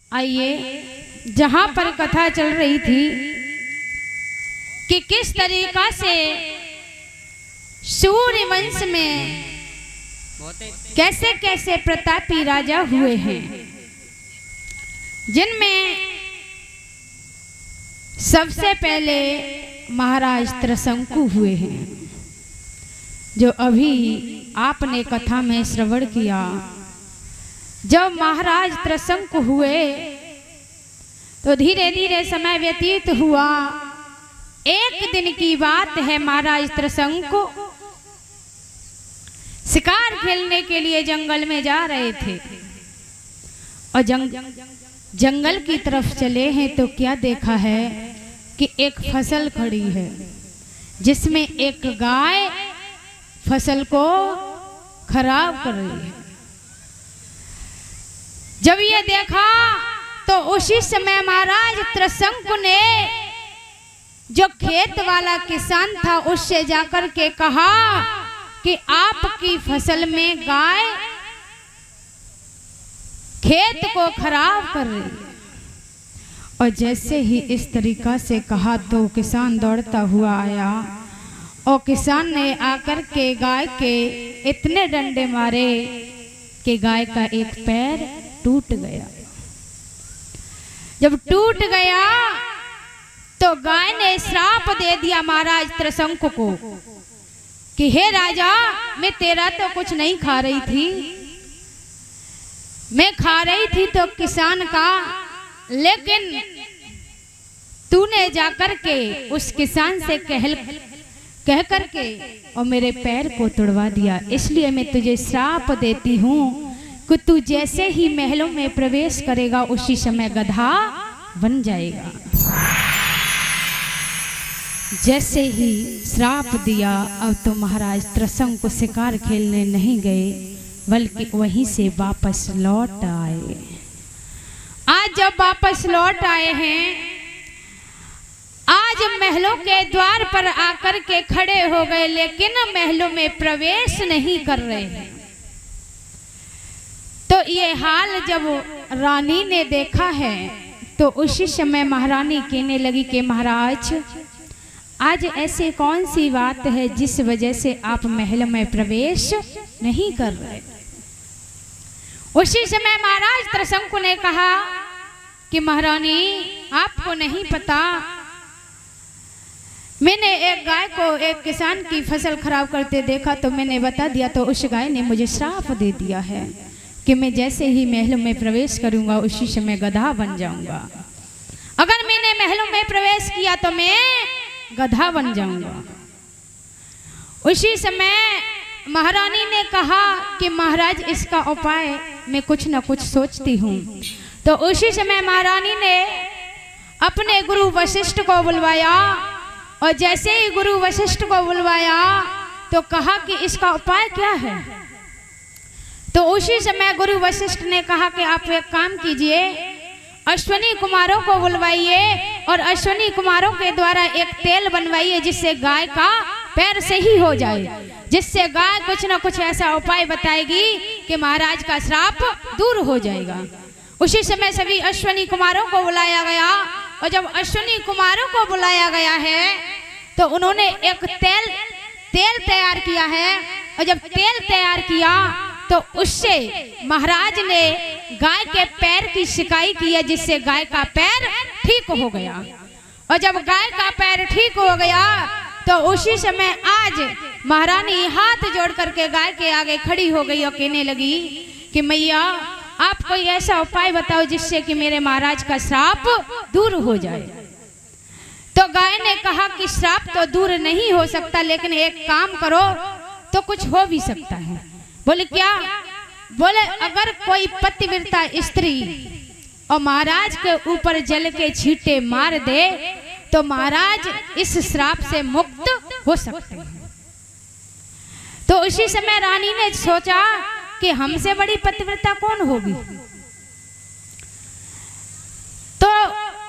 आइए, जहां पर कथा चल रही थी कि किस तरीका से सूर्य वंश में कैसे कैसे प्रतापी राजा हुए हैं, जिनमें सबसे पहले महाराज त्रिशंकु हुए हैं, जो अभी आपने कथा में श्रवण किया। जब महाराज त्रिशंकु हुए तो धीरे धीरे समय व्यतीत हुआ। एक दिन की बात है, महाराज त्रिशंकु शिकार खेलने के लिए जंगल में जा रहे थे और जंगल की तरफ चले हैं तो क्या देखा है कि एक फसल खड़ी है जिसमें एक गाय फसल को खराब कर रही है। जब ये देखा तो उसी समय महाराज त्रिशंकु ने जो खेत वाला किसान था उससे जाकर के कहा कि आपकी फसल में गाय खेत को खराब कर रही है। और जैसे ही इस तरीका से कहा तो किसान दौड़ता हुआ आया और किसान ने आकर के गाय के इतने डंडे मारे कि गाय का एक पैर टूट गया। जब टूट गया तो गाय ने श्राप दे दिया महाराज त्रिशंकु को कि हे राजा, मैं तेरा तो कुछ नहीं खा रही थी, मैं खा रही थी तो किसान का, लेकिन तूने जाकर के उस किसान से कह करके और मेरे पैर को तोड़वा दिया। इसलिए मैं तुझे श्राप देती हूँ कि तू जैसे ही महलों में प्रवेश करेगा उसी समय गधा बन जाएगा। जैसे ही श्राप दिया, अब तो महाराज त्रिशंकु शिकार खेलने नहीं गए बल्कि वहीं से वापस लौट आए। आज जब वापस लौट आए हैं, आज महलों के द्वार पर आकर के खड़े हो गए, लेकिन महलों में प्रवेश नहीं कर रहे हैं। तो ये हाल जब रानी ने देखा है तो उसी समय महारानी कहने लगी कि महाराज, आज ऐसी कौन सी बात है जिस वजह से आप महल में प्रवेश नहीं कर रहे। उसी समय महाराज त्रिशंकु ने कहा कि महारानी, आपको नहीं पता, मैंने एक गाय को एक किसान की फसल खराब करते देखा तो मैंने बता दिया, तो उस गाय ने मुझे श्राप दे दिया है कि मैं जैसे ही महलों में प्रवेश करूंगा उसी समय गधा बन जाऊंगा। अगर मैंने महलों में प्रवेश किया तो मैं गधा बन जाऊंगा। उसी समय महारानी ने कहा कि महाराज, इसका उपाय मैं कुछ न कुछ सोचती हूँ। तो उसी समय महारानी ने अपने गुरु वशिष्ठ को बुलवाया और जैसे ही गुरु वशिष्ठ को बुलवाया तो कहा कि इसका उपाय क्या है। तो उसी समय गुरु वशिष्ठ ने कहा कि आप एक काम कीजिए, अश्विनी कुमारों को बुलवाइए और अश्विनी कुमारों के द्वारा एक तेल बनवाइए जिससे गाय का पैर सही हो जाए, जिससे गाय कुछ न कुछ ऐसा उपाय बताएगी कि महाराज का श्राप दूर हो जाएगा। उसी समय सभी अश्विनी कुमारों को बुलाया गया और जब अश्विनी कुमारों को बुलाया गया है तो उन्होंने एक तेल तैयार किया है और जब तेल तैयार किया तो उससे महाराज ने गाय के पैर की सिकाई की है जिससे गाय का पैर ठीक हो गया। और जब गाय का पैर ठीक हो गया तो उसी समय आज महारानी हाथ जोड़ करके गाय के आगे खड़ी हो गई और कहने लगी कि मैया, आप कोई ऐसा उपाय बताओ जिससे कि मेरे महाराज का श्राप दूर हो जाए। तो गाय ने कहा कि श्राप तो दूर नहीं हो सकता, लेकिन एक काम करो तो कुछ हो भी सकता है। बोले क्या? बोले अगर कोई पतिव्रता स्त्री और महाराज के ऊपर जल के छींटे मार दे तो महाराज इस श्राप से मुक्त हो सकते हैं। तो उसी समय रानी ने सोचा कि हमसे बड़ी पतिव्रता कौन होगी। तो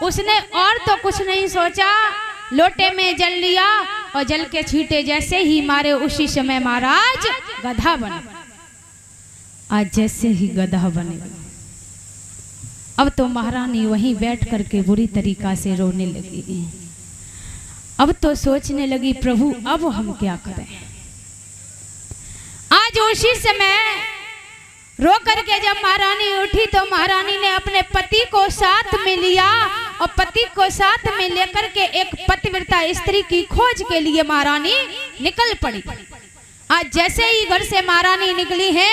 उसने और तो कुछ नहीं सोचा, लोटे में जल लिया और जल के छींटे जैसे ही मारे उसी समय महाराज गधा बन। आज जैसे ही गधा बने। अब तो महारानी वहीं बैठ करके बुरी तरीका से रोने लगी। अब तो सोचने लगी प्रभु अब हम क्या करें। आज उसी समय रो करके जब महारानी उठी तो महारानी ने अपने पति को साथ में लिया और पति को साथ में लेकर के एक पतिव्रता स्त्री की खोज के लिए महारानी निकल पड़ी। आज जैसे ही घर से महारानी निकली है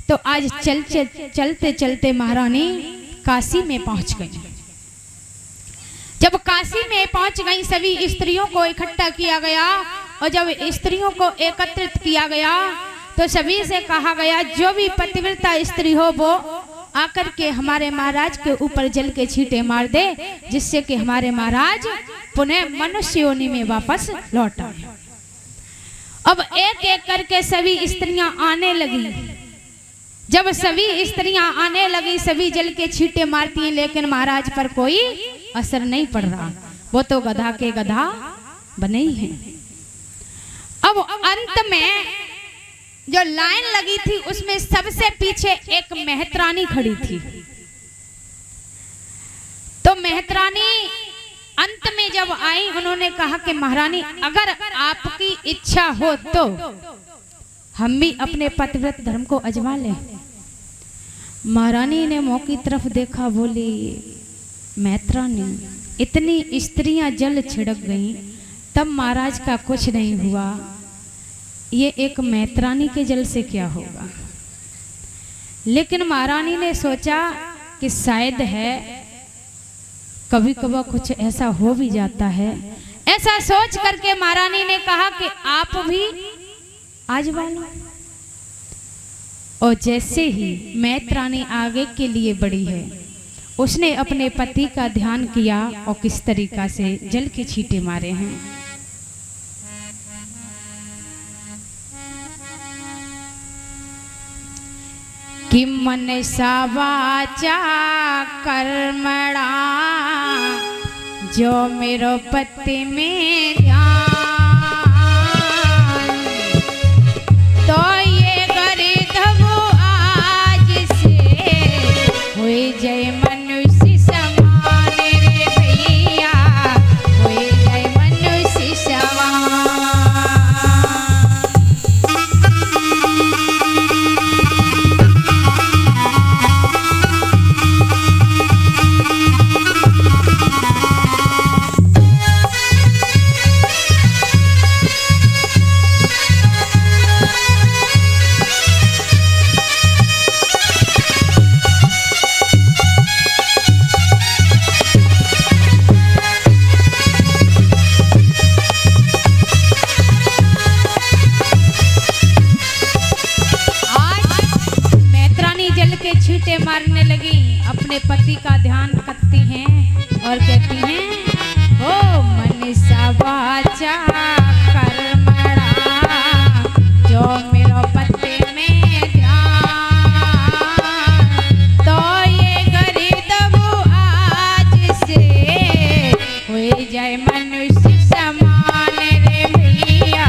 तो आज चलते चलते महारानी काशी में पहुंच गई। जब काशी में पहुंच गई सभी स्त्रियों को इकट्ठा किया गया और जब स्त्रियों को एकत्रित किया गया तो सभी से कहा गया जो भी पतिव्रता स्त्री हो वो आकर के हमारे महाराज के ऊपर जल के छींटे मार दे, जिससे कि हमारे महाराज पुनः मनुष्य योनि में वापस लौट आए। अब एक एक करके सभी स्त्रियां आने लगी। जब सभी स्त्रियां आने लगी सभी जल के छींटे मारती हैं, लेकिन महाराज पर कोई असर नहीं पड़ रहा। वो तो गधा के गधा बने ही हैं। अब अंत में जो लाइन लगी थी उसमें सबसे पीछे एक मेहतरानी खड़ी थी। तो मेहतरानी अंत में जब आई उन्होंने कहा कि महारानी अगर आपकी इच्छा हो तो हम भी अपने पतिव्रत धर्म को अजमा लें। महारानी ने मुंह की तरफ देखा, बोली मेहतरानी इतनी स्त्रियां जल छिड़क गईं तब महाराज का कुछ नहीं हुआ, ये एक मेहतरानी के जल से क्या होगा। लेकिन महारानी ने सोचा कि शायद है कभी कभी कुछ ऐसा हो भी जाता है। ऐसा सोच करके महारानी ने कहा कि आप भी आजमा लो। और जैसे ही मेहतरानी आगे के लिए बढ़ी है उसने अपने पति का ध्यान किया और किस तरीका से जल के छींटे मारे हैं। कि मनसा वाचा कर्मणा जो मेरो पति में ध्यान, तो ये गिरधव आज से हुई जय मनुष्य समान रे भैया, हुई जय मनुष्य समान। छींटे मारने लगी, अपने पति का ध्यान करती हैं और कहती हैं ओ मनसा वाचा कर्मणा जो मेरो पति में ध्यान, तो ये गिरधव आज से हुई जय मनुष्य समान रे भैया।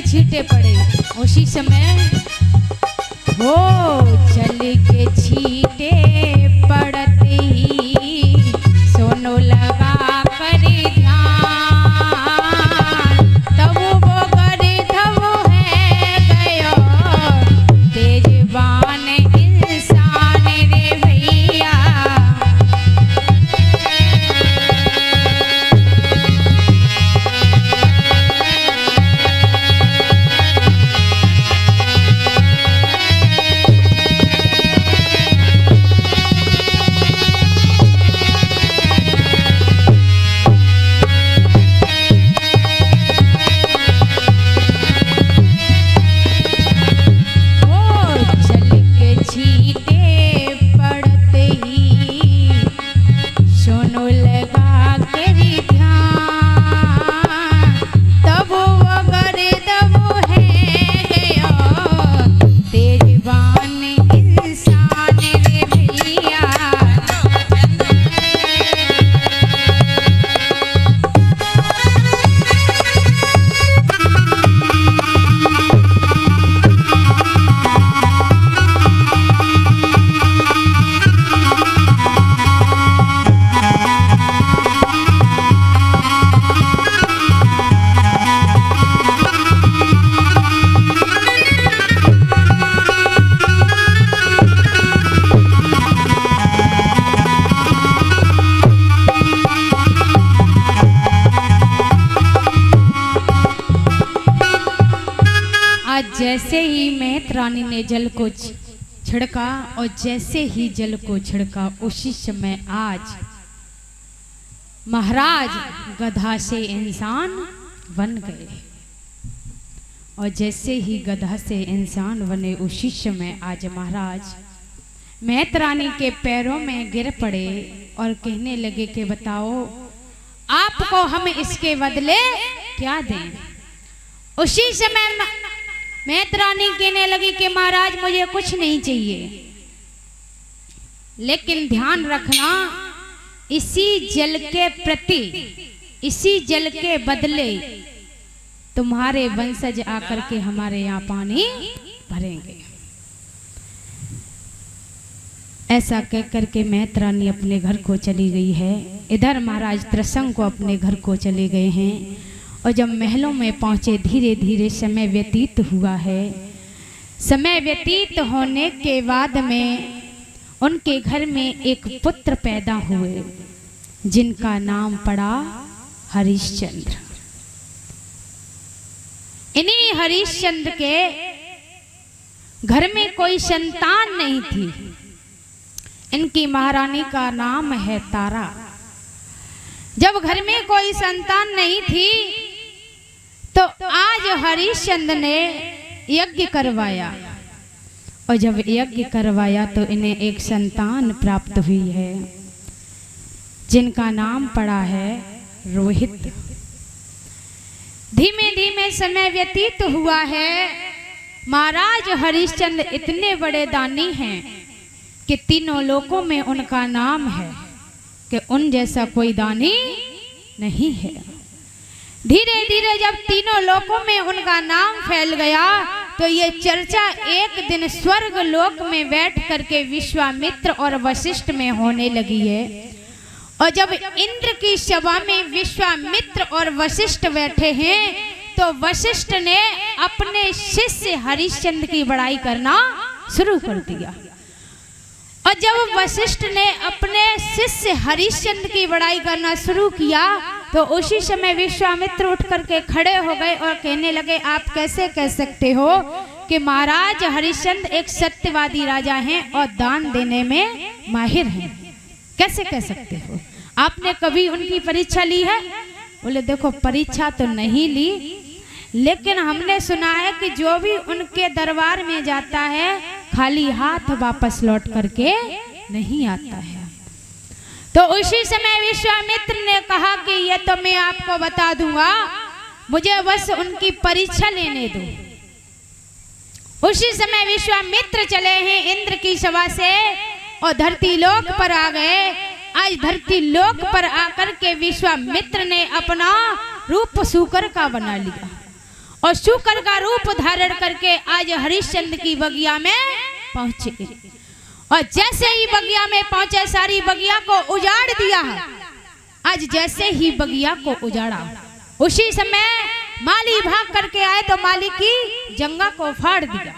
छींटे पड़े उसी समय वो जल के छींटे पड़ते ही सोनो लगा कर ध्यान, तब वो गिरधव है गयो तेजवान इंसान रे भैया। दोनों लगा के भी ध्यान, तब वो गर्दब है गया तेजबान इंसान रे भैया। जैसे ही मैत रानी ने जल को छिड़का और जैसे ही जल को छिड़का उसी समय आज महाराज गधा से इंसान बन गए। और जैसे ही गधा से इंसान बने उसी समय आज महाराज मैत रानी के पैरों में गिर पड़े और कहने लगे कि बताओ आपको हम इसके बदले क्या दें। उसी समय मैत रानी कहने लगी कि महाराज मुझे कुछ नहीं चाहिए, लेकिन ध्यान रखना इसी जल के प्रति, इसी जल के बदले तुम्हारे वंशज आकर के हमारे यहाँ पानी भरेंगे। ऐसा कह करके मैत रानी अपने घर को चली गई है। इधर महाराज त्रिशंकु को अपने घर को चले गए हैं। और जब महलों में पहुंचे धीरे धीरे समय व्यतीत हुआ है। समय व्यतीत होने के बाद में उनके घर में एक पुत्र पैदा हुए जिनका नाम पड़ा हरिश्चंद्र। इन्हीं हरिश्चंद्र के घर में कोई संतान नहीं थी। इनकी महारानी का नाम है तारा। जब घर में कोई संतान नहीं थी तो आज हरिश्चंद्र ने यज्ञ करवाया। और जब यज्ञ करवाया तो इन्हें एक संतान प्राप्त हुई है जिनका नाम पड़ा है रोहित। धीमे धीमे समय व्यतीत हुआ है। महाराज हरिश्चंद्र इतने बड़े दानी हैं कि तीनों लोकों में उनका नाम है कि उन जैसा कोई दानी नहीं है। धीरे धीरे जब तीनों लोकों में उनका नाम फैल गया तो ये चर्चा एक दिन स्वर्ग लोक में बैठ करके विश्वामित्र और वशिष्ठ में होने लगी है। और जब इंद्र की सभा में विश्वामित्र और वशिष्ठ बैठे हैं तो वशिष्ठ ने अपने शिष्य हरिश्चंद्र की बड़ाई करना शुरू कर दिया। और जब वशिष्ठ ने अपने शिष्य हरिश्चंद्र की बड़ाई करना शुरू किया तो उसी समय विश्वामित्र उठ करके खड़े हो गए और कहने लगे आप कैसे कह सकते हो कि महाराज हरिश्चंद्र एक सत्यवादी राजा हैं और दान देने में माहिर हैं। कैसे कह सकते हो? आपने कभी उनकी परीक्षा ली है? बोले देखो परीक्षा तो नहीं ली, लेकिन हमने सुना है कि जो भी उनके दरबार में जाता है खाली हाथ वापस लौट करके नहीं आता है। तो उसी समय विश्वामित्र ने कहा कि ये तो मैं आपको बता दूंगा, मुझे बस उनकी परीक्षा लेने दो। उसी समय विश्वामित्र चले हैं इंद्र की सभा से और धरती लोक पर आ गए। आज धरती लोक पर आकर के विश्वामित्र ने अपना रूप शूकर का बना लिया और शूकर का रूप धारण करके आज हरिश्चंद्र की बगिया में पहुंचे। और जैसे ही बगिया में पहुंचे सारी बगिया को उजाड़ दिया। आज जैसे ही बगिया को उजाड़ा उसी समय माली भाग करके आए तो माली की जंगा को फाड़ दिया।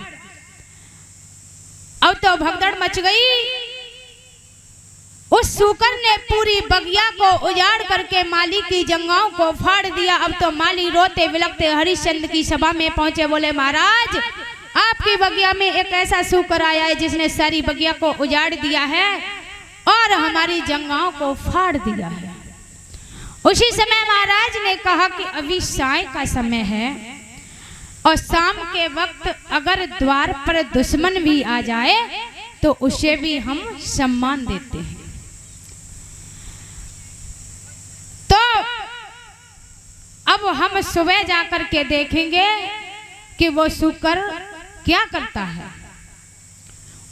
अब तो भगदड़ मच गई। उस शूकर ने पूरी बगिया को उजाड़ करके माली की जंगाओं को फाड़ दिया। अब तो माली रोते बिलखते हरिश्चंद्र की सभा में पहुंचे। बोले महाराज आपकी बगिया में एक ऐसा शूकर आया है जिसने सारी बगिया को उजाड़ दिया है और हमारी जंगाओं को फाड़ दिया है। उसी समय महाराज ने कहा कि अभी साय का समय है और शाम के वक्त अगर द्वार पर दुश्मन भी आ जाए तो उसे भी हम सम्मान देते हैं। अब हम सुबह जाकर के देखेंगे कि वो शुकर क्या करता है।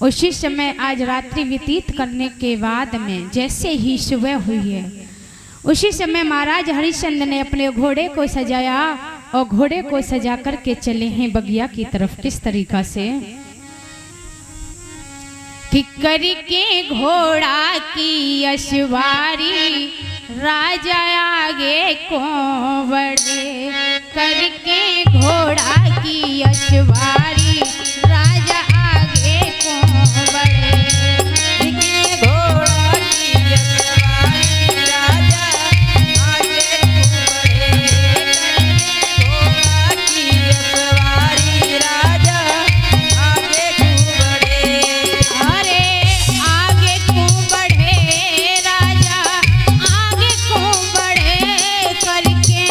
उसी समय आज रात्रि व्यतीत करने के बाद में जैसे ही सुबह हुई है, उसी समय महाराज हरिश्चंद्र ने अपने घोड़े को सजाया और घोड़े को सजा करके चले हैं बगिया की तरफ। किस तरीका से कि करके घोड़ा की अश्वारी राजा आगे को बढ़े, करके घोड़ा की अश्वारी राजा आगे को बढ़े, घोड़ा की अश्वारी राजा आगे को बढ़े, घोड़ा की अश्वारी राजा आगे को बढ़े। अरे आगे को बढ़े राजा आगे को बढ़े, करके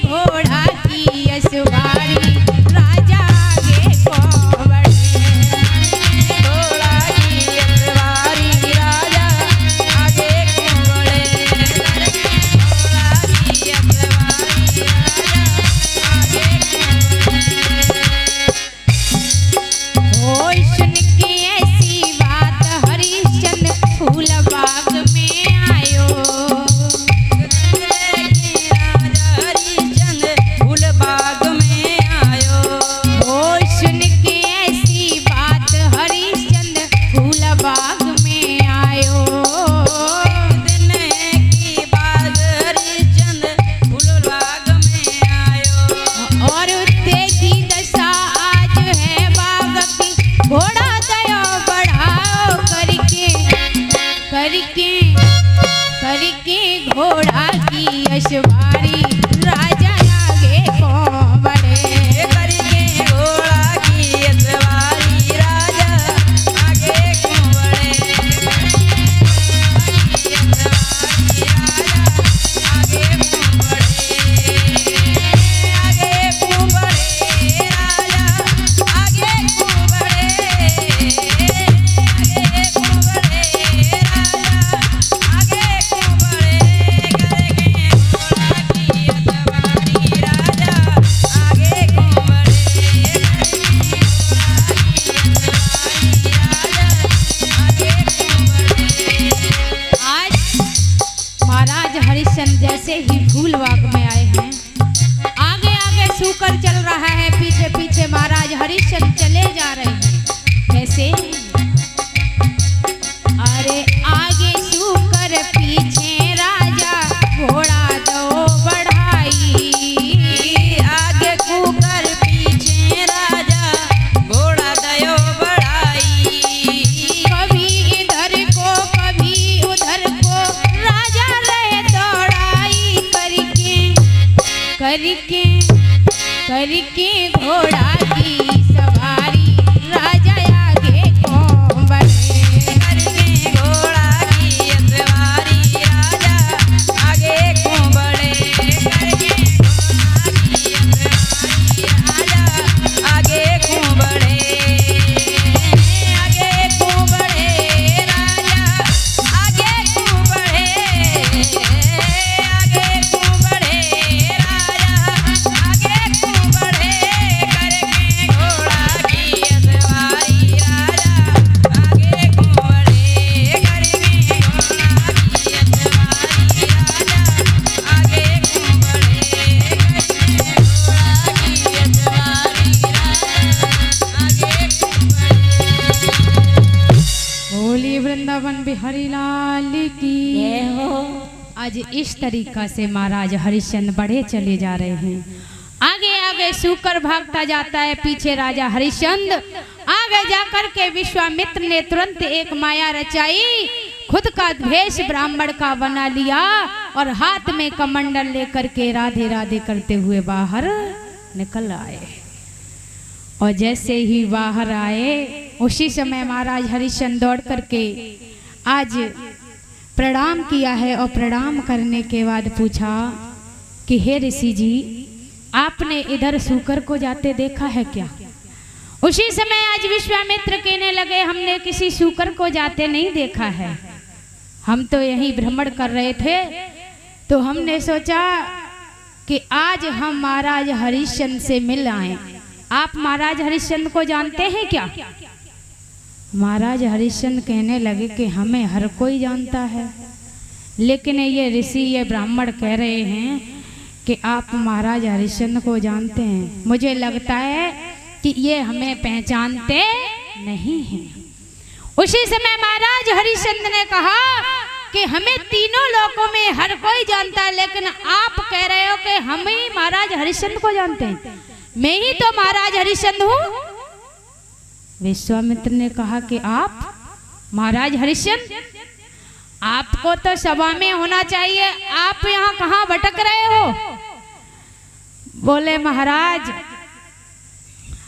घोड़ा की अश्वारी राजा आगे को बढ़े, घोड़ा की अश्वारी राजा आगे को बढ़े, घोड़ा की अश्वारी राजा आगे को बढ़े। ओ सुन के ऐसी बात हरिश्चंद्र फूल बाग में आयो, बाग में आयो। ओ सुन के ऐसी बात हरिश्चंद्र फूल बाग में आयो, दिन की बात हरिश्चंद्र फूल बाग में आयो। और तेजी दशा आज है बाग की, घोड़ा दया बढ़ाओ करके घोड़ा की अश्वारी राजा आगे को बढ़े, करके घोड़ा की अश्वारी राजा आगे को बढ़े, आगे को बढ़े, आगे को बढ़े राजा आगे को बढ़े, आगे को बढ़े राजा आगे को बढ़े, करके घोड़ा की अश्वारी राजा आगे को बढ़े, आगे को बढ़े। आज महाराज हरिश्चंद्र जैसे ही फूल बाग में आए हैं, आगे आगे सूकर चल रहा है, पीछे पीछे महाराज हरिश्चंद्र चले जा रहे हैं। कैसे? अरे आगे सूकर पीछे राजा घोड़ा दो बढ़ाई, आगे कुकर पीछे राजा घोड़ा दयो बढ़ाई, कभी इधर को कभी उधर को राजा रहे दौड़ाई, करके घोड़ा की सवारी राजा आगे को बढ़े, करके घोड़ा की अश्वारी राजा आगे को बढ़े, करके घोड़ा की अश्वारी राजा आगे को बढ़े, आगे को बढ़े राजा आगे को बढ़े, आगे को बढ़े राजा आगे को बढ़े, करके घोड़ा की अश्वारी राजा आगे को बढ़े, करके घोड़ा की अश्वारी राजा आगे को बढ़े, करके घोड़ा की अश्वारी राजा आगे को बढ़े। बोली वृंदावन बिहारी लाल की जय हो। आज इस तरीका से महाराज हरिश्चंद्र बढ़े चले जा रहे हैं। आगे आगे सूकर भागता जाता है, पीछे राजा हरिश्चंद्र। आगे जाकर के विश्वामित्र ने तुरंत एक माया रचाई, खुद का भेष ब्राह्मण का बना लिया और हाथ में कमंडल लेकर के राधे राधे करते हुए बाहर निकल आए। और जैसे ही बाहर आए उसी समय महाराज हरिश्चंद्र दौड़ करके आज प्रणाम किया है और प्रणाम करने के बाद पूछा कि हे ऋषि जी, आपने इधर सूकर को जाते देखा है क्या? उसी समय आज विश्वामित्र कहने लगे, हमने किसी सूकर को जाते नहीं देखा है, हम तो यही भ्रमण कर रहे थे तो हमने सोचा कि आज हम महाराज हरिश्चंद्र से मिल आए। आप महाराज हरिश्चंद्र को जानते हैं क्या? महाराज हरिश्चंद्र कहने लगे कि हमें हर कोई जानता है, लेकिन ये ऋषि ये ब्राह्मण कह रहे हैं कि आप महाराज हरिश्चंद्र को जानते हैं। मुझे लगता है कि ये हमें पहचानते नहीं हैं। उसी समय महाराज हरिश्चंद्र ने कहा कि हमें तीनों लोकों में हर कोई जानता है, लेकिन आप कह रहे हो कि हम ही महाराज हरिश्चंद्र को जानते हैं। मैं ही तो महाराज हरिश्चंद्र हूँ। विश्वामित्र ने कहा कि आप महाराज हरिश्चंद्र, आपको तो सभा में होना चाहिए, आप यहाँ कहाँ भटक रहे हो? बोले महाराज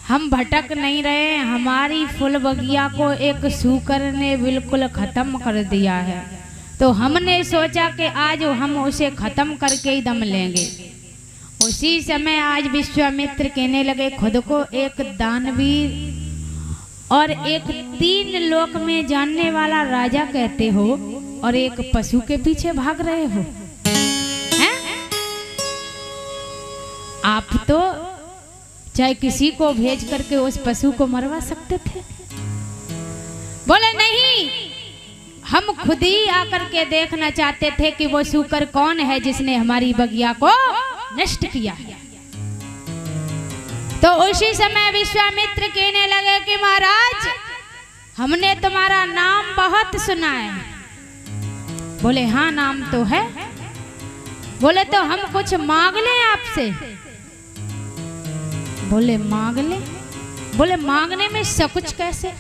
हम भटक नहीं रहे, हमारी फूल बगिया को एक सूकर ने बिल्कुल खत्म कर दिया है, तो हमने सोचा कि आज हम उसे खत्म करके ही दम लेंगे। उसी समय आज विश्वामित्र कहने लगे, खुद को एक दानवीर और एक 3 लोक में जानने वाला राजा कहते हो और एक पशु के पीछे भाग रहे हो हैं? आप तो चाहे किसी को भेज करके उस पशु को मरवा सकते थे। बोले नहीं, हम खुद ही आकर के देखना चाहते थे कि वो सूकर कौन है जिसने हमारी बगिया को नष्ट किया है। तो उसी समय विश्वामित्र कहने लगे कि महाराज हमने तुम्हारा नाम बहुत सुना है। बोले हाँ नाम तो है। बोले तो हम कुछ मांग लें आपसे? बोले मांग ले। बोले मांगने में सकुच कैसे?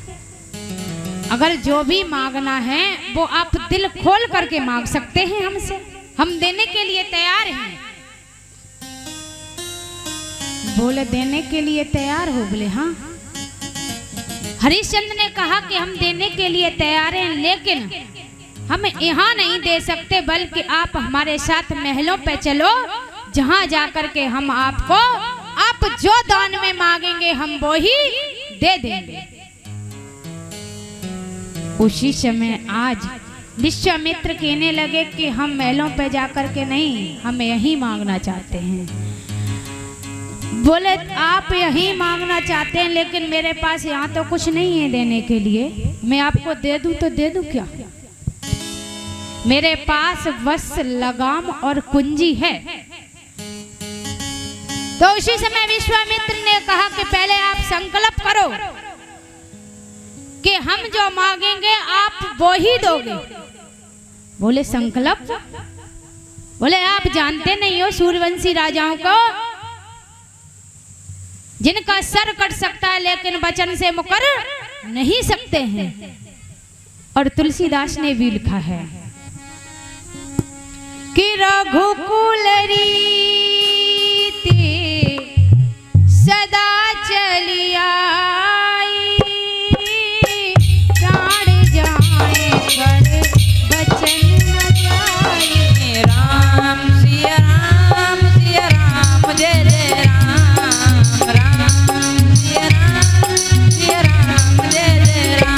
अगर जो भी मांगना है वो आप दिल खोल करके मांग सकते हैं हमसे, हम देने के लिए तैयार हैं। बोले देने के लिए तैयार हो? बोले हाँ। हरिश्चंद्र ने कहा कि हम देने के लिए तैयार हैं, लेकिन हम यहाँ नहीं दे सकते, बल्कि आप हमारे साथ महलों पे चलो, जहाँ जाकर के हम आपको आप जो दान में मांगेंगे हम वो ही दे देंगे। उसी समय आज विश्वामित्र कहने लगे कि हम महलों पे जाकर के नहीं, हम यही मांगना चाहते हैं। बोले आप यही मांगना चाहते हैं, लेकिन मेरे पास यहाँ तो कुछ नहीं है देने के लिए, मैं आपको दे दूं तो दे दूं क्या? मेरे पास बस लगाम और कुंजी है। तो उसी समय विश्वामित्र ने कहा कि पहले आप संकल्प करो कि हम जो मांगेंगे आप वो ही दोगे। बोले संकल्प? बोले आप जानते नहीं हो सूर्यवंशी राजाओं को, जिनका सर कट सकता है लेकिन वचन से मुकर नहीं सकते हैं। और तुलसीदास ने भी लिखा है कि रघुकुल रीति सदा चली आई, प्राण जाए पर वचन न जाए। राम सिया राम सिया राम जय जय राम, राम सिया राम जय जय राम।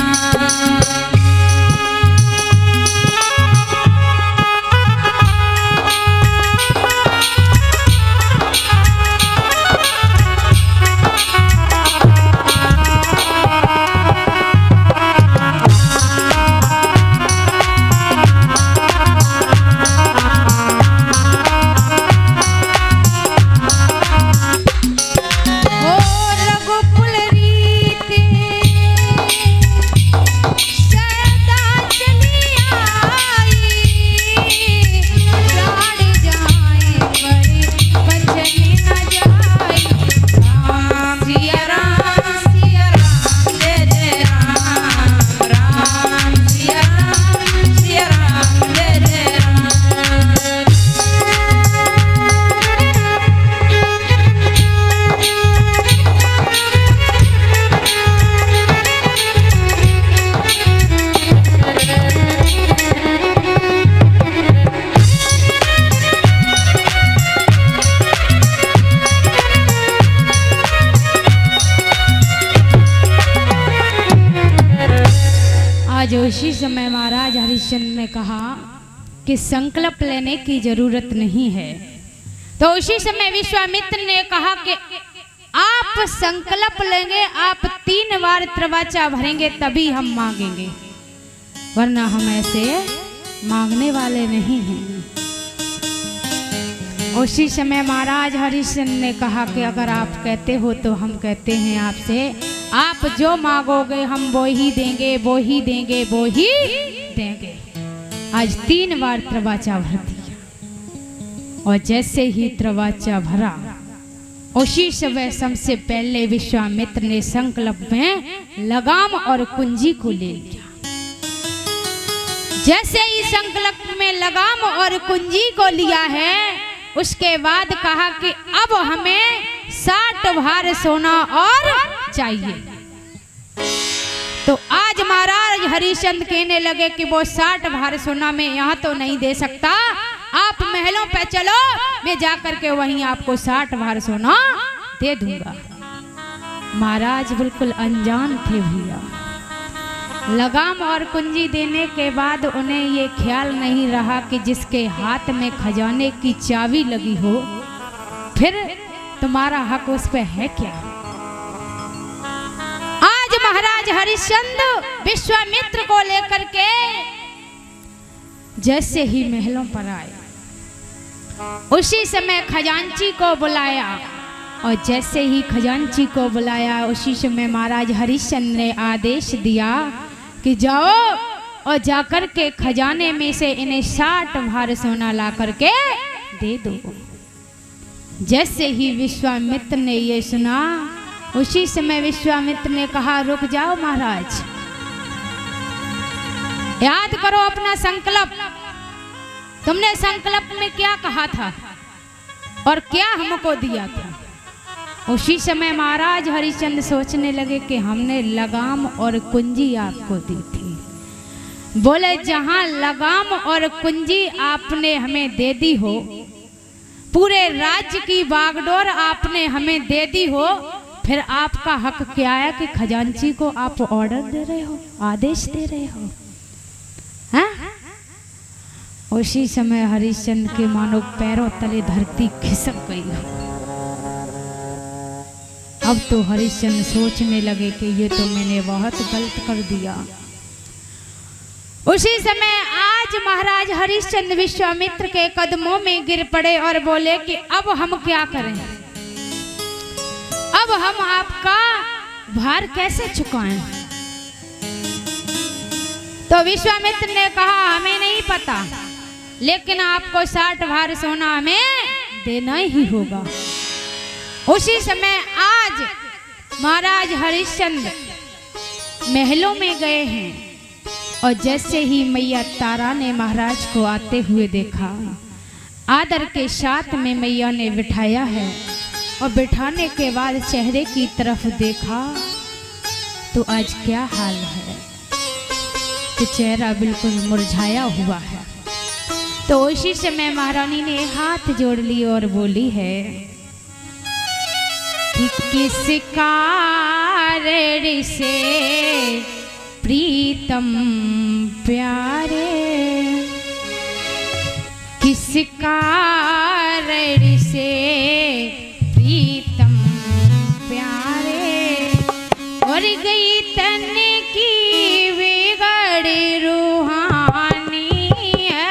आज उसी समय महाराज हरिश्चंद्र ने कहा कि संकल्प लेने की जरूरत नहीं है। तो उसी समय विश्वामित्र ने कहा कि आप संकल्प लेंगे, आप 3 बार त्रवाचा भरेंगे तभी हम मांगेंगे, वरना हम ऐसे मांगने वाले नहीं हैं। उसी समय महाराज हरिश्चंद्र ने कहा कि अगर आप कहते हो तो हम कहते हैं आपसे, आप जो मांगोगे हम वो ही देंगे, वो ही देंगे, वो ही देंगे। आज 3 बार त्रवाचा भर दिया, और जैसे ही त्रवाचा भरा उसी समय सबसे पहले विश्वामित्र ने संकल्प में लगाम और कुंजी को ले लिया। जैसे ही संकल्प में लगाम और कुंजी को लिया है, उसके बाद कहा कि अब हमें 60 भार सोना और चाहिए। तो आज महाराज हरिश्चंद्र कहने लगे कि वो 60 भार सोना में यहाँ तो नहीं दे सकता, आप महलों पे चलो, मैं जाकर के वहीं आपको 60 भार सोना दे दूंगा। महाराज बिल्कुल अनजान थे भैया। लगाम और कुंजी देने के बाद उन्हें ये ख्याल नहीं रहा कि जिसके हाथ में खजाने की चाबी लगी हो, फिर तुम्हारा हक उस पे है क्या। आज महाराज हरिश्चंद्र विश्वामित्र को लेकर के जैसे ही महलों पर आए, उसी समय खजांची को बुलाया, और जैसे ही खजांची को बुलाया उसी समय महाराज हरिश्चंद्र ने आदेश दिया कि जाओ और जाकर के खजाने में से इन्हें 60 भार सोना ला करके दे दो। जैसे ही विश्वामित्र ने ये सुना, उसी समय विश्वामित्र ने कहा, रुक जाओ महाराज, याद करो अपना संकल्प। तुमने संकल्प में क्या कहा था और क्या हमको दिया था। उसी समय महाराज हरिश्चंद्र सोचने लगे कि हमने लगाम और कुंजी आपको दी थी। बोले, जहां लगाम और कुंजी आपने हमें दे दी हो, पूरे राज्य की बागडोर आपने हमें दे दी हो, फिर आपका हक क्या है कि खजांची को आप ऑर्डर दे रहे हो, आदेश दे रहे हो। हाँ? उसी समय हरिश्चंद्र के मानो पैरों तले धरती खिसक गई। अब तो हरिश्चंद्र सोचने लगे कि ये तो मैंने बहुत गलत कर दिया। उसी समय आज महाराज हरिश्चंद्र विश्वामित्र के कदमों में गिर पड़े और बोले कि अब हम क्या करें, अब हम आपका भार कैसे चुकाएं। तो विश्वामित्र ने कहा, हमें नहीं पता, लेकिन आपको 60 भार सोना हमें देना ही होगा। उसी समय आज महाराज हरिश्चंद्र महलों में गए हैं, और जैसे ही मैया तारा ने महाराज को आते हुए देखा, आदर के साथ में मैया ने बिठाया है, और बिठाने के बाद चेहरे की तरफ देखा तो आज क्या हाल है कि चेहरा बिल्कुल मुरझाया हुआ है। तो उसी समय महारानी ने हाथ जोड़ ली और बोली है कि किस कारण से प्रीतम प्यारे, किस कारण से प्रीतम प्यारे, और गई तन की बिगड़ रूहानी है।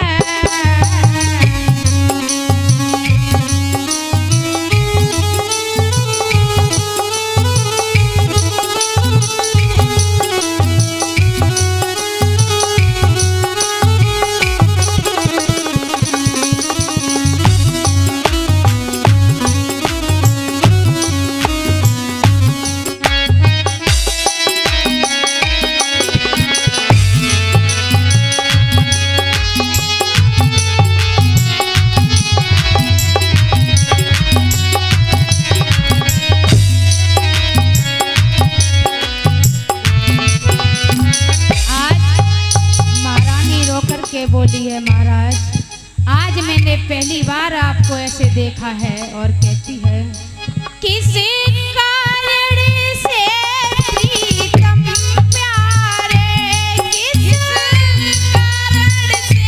बोली है, महाराज आज मैंने पहली बार आपको ऐसे देखा है, और कहती है किसी कारण से प्रीतम प्यारे, किस कारण से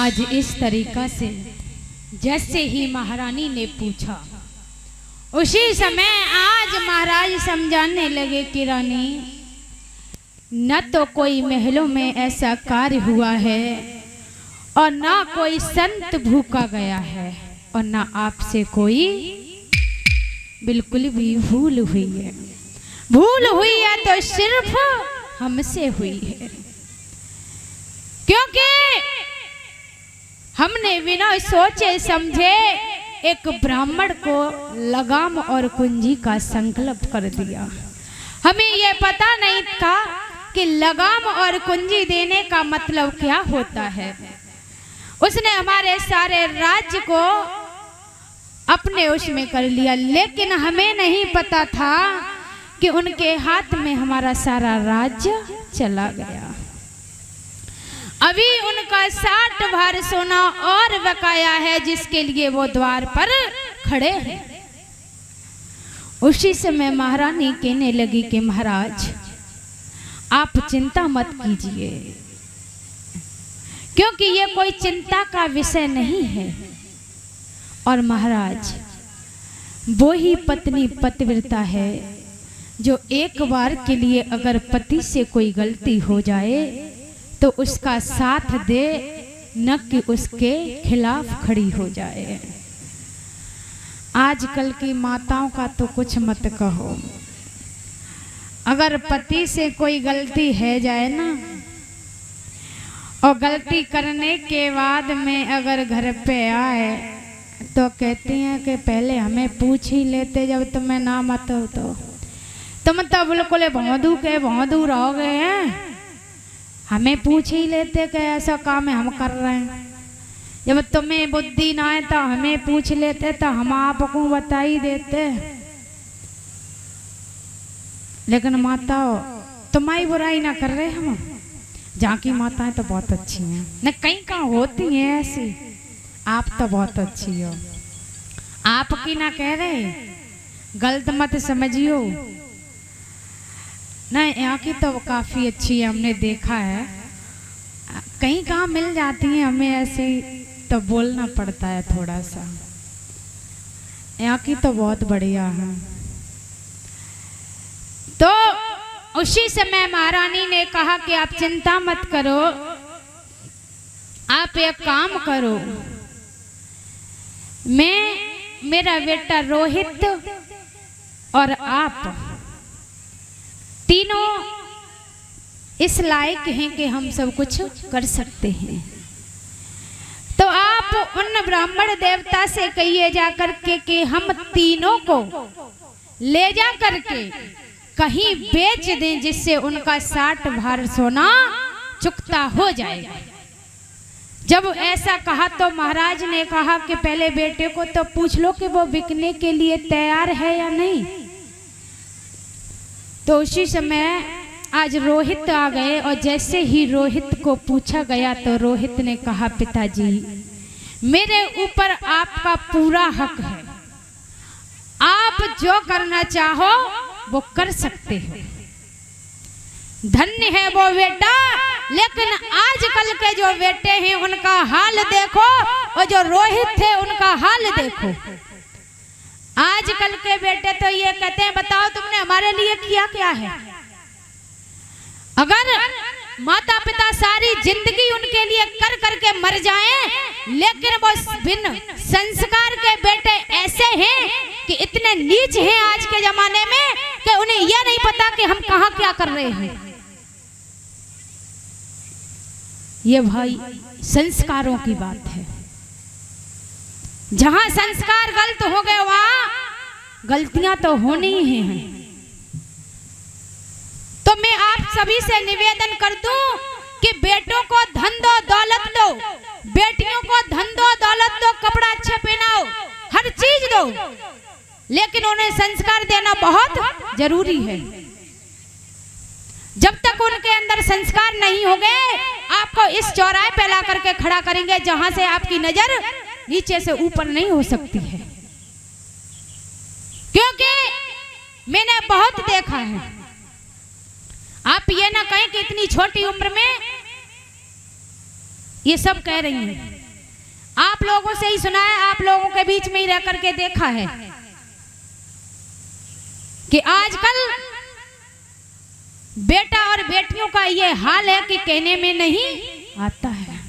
आज इस तरीका से जैसे ही महारानी ने पूछा, उसी समय आज महाराज समझाने लगे कि रानी, न तो कोई महलों में ऐसा कार्य हुआ है और ना कोई संत भूखा गया है और ना आपसे कोई बिल्कुल भी भूल हुई है। भूल हुई है तो सिर्फ हमसे हुई है, क्योंकि हमने बिना सोचे समझे एक ब्राह्मण को लगाम और कुंजी का संकल्प कर दिया। हमें यह पता नहीं था कि लगाम और कुंजी देने का मतलब क्या होता है। उसने हमारे सारे राज्य को अपने उसमें कर लिया, लेकिन हमें नहीं पता था कि उनके हाथ में हमारा सारा राज्य चला गया। अभी उनका 60 भार सोना और बकाया है, जिसके लिए वो द्वार पर खड़े हैं। उसी समय महारानी कहने लगी कि महाराज, आप चिंता मत कीजिए, क्योंकि ये कोई चिंता का विषय नहीं है। और महाराज, वो ही पत्नी पतिव्रता है जो एक बार के लिए अगर पति से कोई गलती हो जाए तो उसका साथ दे, न कि उसके खिलाफ खड़ी हो जाए। आजकल की माताओं का तो कुछ मत कहो। अगर पति से कोई गलती है जाए ना, और गलती करने के बाद में अगर घर पे आए तो कहती हैं कि पहले हमें पूछ ही लेते, जब तुम्हें ना मत हो तो तुम तो बिल्कुल भौंदू रह गए हैं। हमें पूछ ही लेते कि ऐसा काम है हम कर रहे हैं। जब तुम्हें बुद्धि ना आए तो हमें पूछ लेते, तो हम आपको बता ही देते। लेकिन माताओं, तुम्हारी बुराई ना कर रहे हम, जहाँ की माताएं तो बहुत अच्छी हैं, न कहीं कहाँ होती हैं ऐसी। आप तो बहुत अच्छी हो, आपकी ना कह रहे, गलत मत समझियो। नहीं, यहाँ की तो काफ़ी अच्छी है, हमने देखा है। कहीं कहाँ मिल जाती हैं हमें ऐसे, तो बोलना पड़ता है थोड़ा सा। यहाँ की तो बहुत बढ़िया है। तो उसी समय महारानी ने कहा कि आप चिंता मत करो, आप एक काम करो, मेरा बेटा रोहित और आप तीनों इस लायक हैं कि हम सब कुछ कर सकते हैं। तो आप उन ब्राह्मण देवता से कहिए जा करके कि हम तीनों को ले जा करके कहीं बेच दें, जिससे उनका 60 भार सोना चुकता हो जाएगा। जब ऐसा कहा तो महाराज ने कहा कि पहले बेटे को तो पूछ लो कि वो बिकने के लिए तैयार है या नहीं। तो उसी समय आज रोहित आ गए, और जैसे ही रोहित को पूछा गया तो रोहित ने कहा, पिताजी, मेरे ऊपर आपका पूरा हक है, आप जो करना चाहो वो कर सकते हो। धन्य है वो बेटा, लेकिन आजकल के जो बेटे हैं उनका हाल देखो, और जो रोहित थे उनका हाल देखो। आजकल के बेटे तो ये कहते हैं, बताओ तुमने हमारे लिए किया क्या है। अगर माता पिता सारी जिंदगी उनके लिए कर करके मर जाएं, लेकिन वो बिन संस्कार के बेटे ऐसे हैं कि इतने नीच हैं आज के जमाने में कि उन्हें यह नहीं पता कि हम कहाँ क्या कर रहे हैं। ये भाई संस्कारों की बात है। जहां संस्कार गलत हो गए वहां गलतियां तो होनी ही हैं। तो मैं आप सभी से निवेदन कर दूं कि बेटों को धन दो, दौलत दो, बेटियों को धन दो, दौलत दो, कपड़ा अच्छा पहनाओ, हर चीज दो, लेकिन उन्हें संस्कार देना बहुत जरूरी है। जब तक उनके अंदर संस्कार नहीं होंगे, आपको इस चौराहे पे ला करके खड़ा करेंगे जहां से आपकी नजर नीचे से ऊपर नहीं हो सकती है। क्योंकि मैंने बहुत देखा है। आप ये ना कहें कि इतनी छोटी उम्र में ये सब कह रही हैं। आप लोगों से ही सुना है, आप लोगों के बीच में ही रह करके देखा है कि आजकल बेटा और बेटियों का ये हाल है कि कहने में नहीं आता है।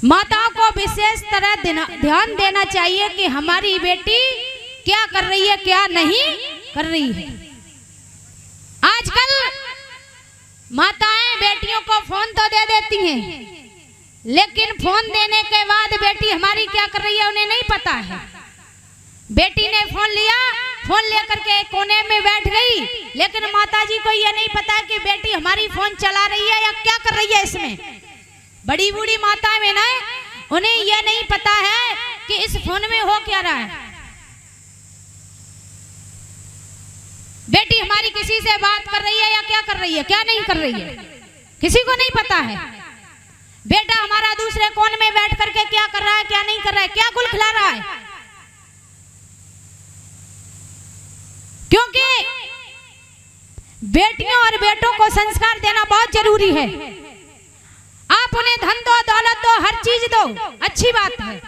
माताओं को विशेष तरह ध्यान देना चाहिए कि हमारी बेटी क्या कर रही है, क्या नहीं कर रही है। आजकल माताएं बेटियों को फोन तो दे देती हैं, लेकिन फोन देने के बाद बेटी हमारी क्या कर रही है उन्हें नहीं पता है। बेटी ने फोन लिया, फोन लेकर के कोने में बैठ गई, लेकिन माताजी को यह नहीं पता कि बेटी हमारी फोन चला रही है या क्या कर रही है इसमें। बड़ी बूढ़ी माताएं में ना, उन्हें यह नहीं पता है कि इस फोन में हो क्या रहा है। बेटी हमारी किसी से बात कर रही है या क्या कर रही है, क्या नहीं कर रही है, किसी को नहीं पता है। बेटा हमारा दूसरे कोने में बैठ करके क्या कर रहा है, क्या नहीं कर रहा है, क्या गुल खिला रहा है। क्योंकि बेटियों और बेटों को संस्कार देना बहुत जरूरी है। आप उन्हें धन दो, दौलत दो, हर चीज दो, अच्छी बात है,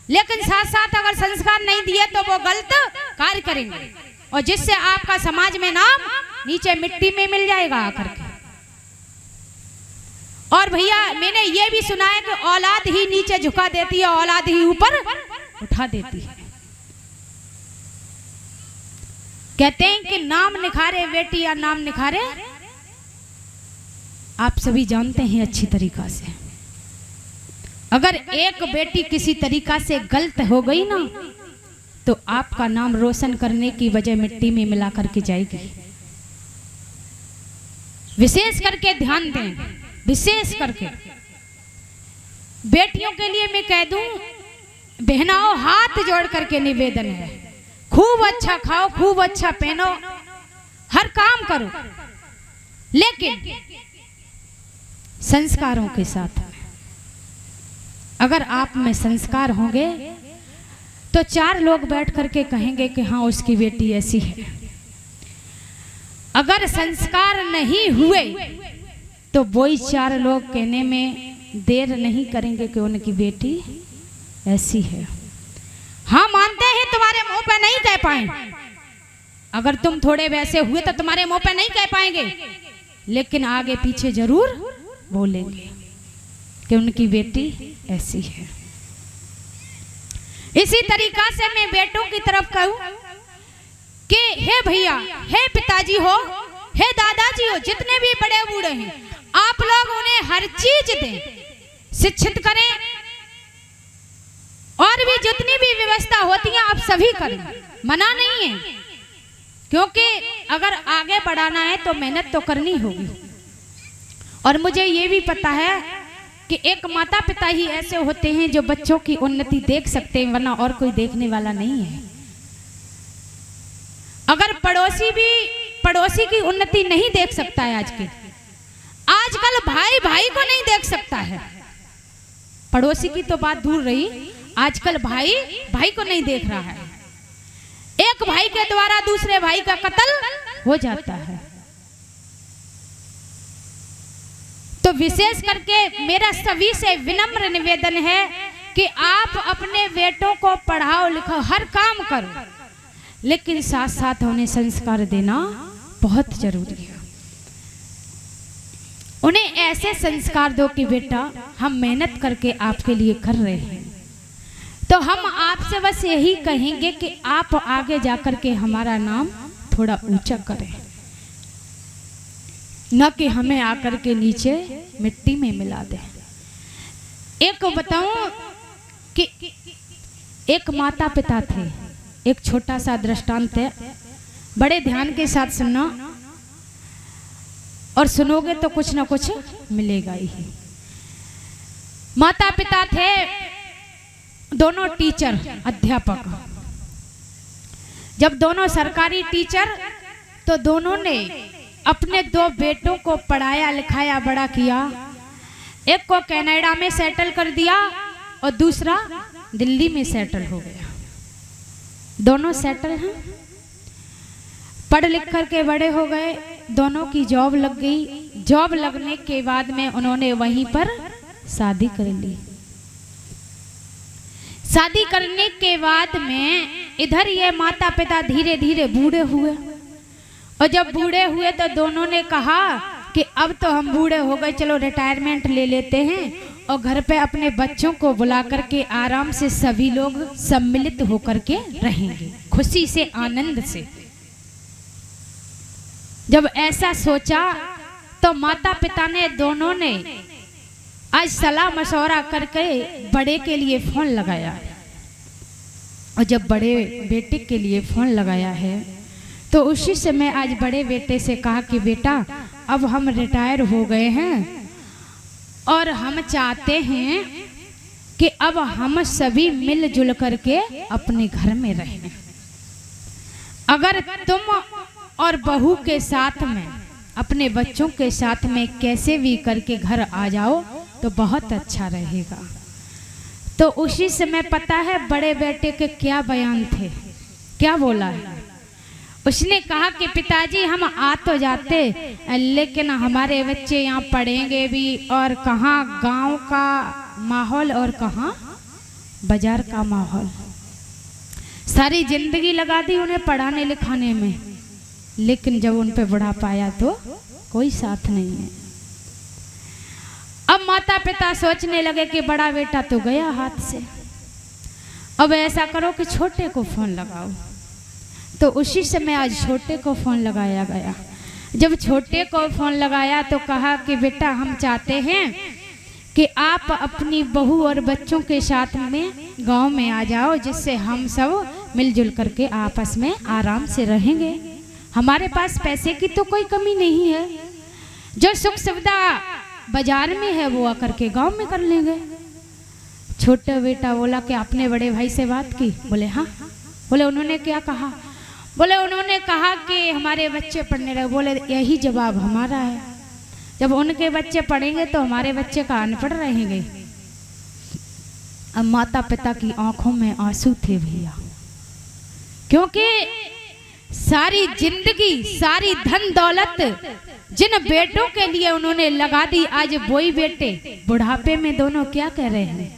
लेकिन साथ साथ अगर संस्कार नहीं दिए तो वो गलत कार्य करेंगे और जिससे आपका समाज में नाम नीचे मिट्टी में मिल जाएगा आकर के। और भैया मैंने ये भी सुना है कि औलाद ही नीचे झुका देती है, औलाद ही ऊपर उठा देती है। कहते हैं कि नाम निखारे बेटी या नाम निखारे, आप सभी जानते हैं अच्छी तरीका से। अगर एक बेटी किसी तरीका से गलत हो गई ना, तो आपका नाम रोशन करने की वजह मिट्टी में मिला करके जाएगी। विशेष करके ध्यान दें, विशेष करके बेटियों के लिए मैं कह दूं, बहनाओं हाथ जोड़ करके निवेदन है, खूब अच्छा खाओ, खूब अच्छा पहनो, हर काम करो, लेकिन संस्कारों के साथ। अगर आप में संस्कार होंगे तो चार लोग बैठ करके कहेंगे कि हाँ उसकी बेटी ऐसी है। अगर संस्कार नहीं हुए तो वही चार लोग कहने में देर नहीं करेंगे कि उनकी बेटी ऐसी है। हाँ मानते हैं तुम्हारे मुंह पे नहीं कह पाए, अगर तुम थोड़े वैसे हुए तो तुम्हारे मुंह पे नहीं कह पाएंगे, लेकिन आगे पीछे जरूर बोलेंगे कि उनकी बेटी ऐसी है। इसी तरीका से मैं बेटों की तरफ कहूं कि हे भैया, हे पिताजी हो, हे दादाजी हो, जितने भी बड़े बूढ़े हैं, आप लोग उन्हें हर चीज दें, शिक्षित करें, और भी जितनी भी व्यवस्था होती है आप सभी करें, मना नहीं है। क्योंकि अगर आगे बढ़ाना है तो मेहनत तो करनी होगी। और मुझे ये भी पता है कि एक माता पिता ही ऐसे होते हैं जो बच्चों की उन्नति देख सकते हैं, वरना और कोई देखने वाला नहीं है। अगर पड़ोसी भी पड़ोसी की उन्नति नहीं देख सकता है, आजकल भाई भाई को नहीं देख सकता है। पड़ोसी की तो बात दूर रही, आजकल भाई भाई को नहीं देख रहा है। एक भाई के द्वारा दूसरे भाई का कत्ल हो जाता है। तो विशेष करके मेरा सभी से विनम्र निवेदन है कि आप अपने बेटों को पढ़ाओ लिखाओ, हर काम करो, लेकिन साथ साथ उन्हें संस्कार देना बहुत जरूरी है। उन्हें ऐसे संस्कार दो कि बेटा हम मेहनत करके आपके लिए कर रहे हैं, तो हम आपसे बस यही कहेंगे कि आप आगे जाकर के हमारा नाम थोड़ा ऊंचा करें, न कि हमें आकर के नीचे मिट्टी में मिला दें। एक बताऊं कि एक माता पिता थे, एक छोटा सा दृष्टांत है, बड़े ध्यान के साथ सुनना और सुनोगे तो कुछ ना कुछ मिलेगा ही। माता पिता थे दोनों टीचर, अध्यापक। जब दोनों सरकारी टीचर, तो दोनों ने अपने दो बेटों को पढ़ाया लिखाया बड़ा किया। एक को कनाडा में सेटल कर दिया और दूसरा दिल्ली में सेटल हो गया। दोनों सेटल हैं, पढ़ लिख करके बड़े हो गए, दोनों की जॉब लग गई। जॉब लगने के बाद में उन्होंने वहीं पर शादी कर ली। शादी करने के बाद में इधर ये माता पिता धीरे धीरे बूढ़े हुए, और जब बूढ़े हुए तो दोनों ने कहा कि अब तो हम बूढ़े हो गए, चलो रिटायरमेंट ले लेते हैं और घर पे अपने बच्चों को बुला करके आराम से सभी लोग सम्मिलित होकर के रहेंगे, खुशी से आनंद से। जब ऐसा सोचा तो माता पिता ने दोनों ने आज सलाह मशवरा करके बड़े के लिए फोन लगाया, और जब बड़े बेटे के लिए फोन लगाया है तो उसी समय आज बड़े बेटे से कहा कि बेटा अब हम रिटायर हो गए हैं और हम चाहते हैं कि अब हम सभी मिलजुल करके अपने घर में रहें। अगर तुम और बहू के साथ में अपने बच्चों के साथ में कैसे भी करके घर आ जाओ तो बहुत अच्छा रहेगा। तो उसी समय पता है बड़े बेटे के क्या बयान थे, क्या बोला है? उसने कहा कि पिताजी हम आ तो जाते लेकिन हमारे बच्चे यहाँ पढ़ेंगे भी, और कहाँ गांव का माहौल और कहाँ बाजार का माहौल। सारी जिंदगी लगा दी उन्हें पढ़ाने लिखाने में, लेकिन जब उन पे बुढ़ापा आया तो कोई साथ नहीं है। अब माता पिता सोचने लगे कि बड़ा बेटा तो गया हाथ से, अब ऐसा करो कि छोटे को फोन लगाओ। तो उसी समय आज छोटे को फोन लगाया गया। जब छोटे को फोन लगाया तो कहा कि बेटा हम चाहते हैं कि आप अपनी बहू और बच्चों के साथ में गांव में आ जाओ, जिससे हम सब मिलजुल करके आपस में आराम से रहेंगे। हमारे पास पैसे की तो कोई कमी नहीं है, जो सुख सुविधा बाजार में है वो आकर के गांव में कर लेंगे। छोटा बेटा बोला कि आपने बड़े भाई से बात की? बोले हाँ। बोले उन्होंने क्या कहा? बोले उन्होंने कहा कि हमारे बच्चे पढ़ने लगे। बोले यही जवाब हमारा है, जब उनके बच्चे पढ़ेंगे तो हमारे बच्चे का अनपढ़ रहेंगे। अब माता पिता की आंखों में आंसू थे भैया, क्योंकि सारी जिंदगी सारी धन दौलत जिन बेटों के लिए उन्होंने लगा दी, आज वही बेटे बुढ़ापे में दोनों क्या कह रहे हैं